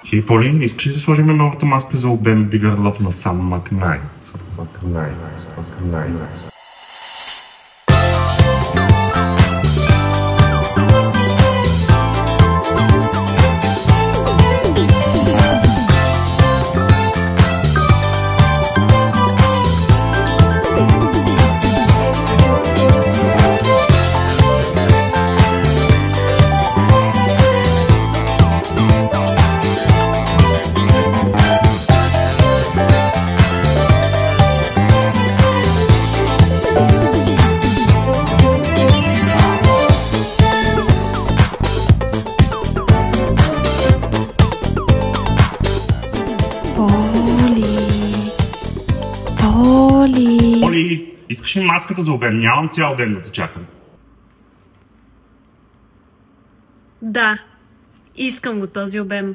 Хей, Поли, искаш ли да сложим новата маска за обем Bigger Love на Сам Макнай? Поли, искаш ли маската за обем? Нямам цял ден да те чакам. Да, искам го този обем.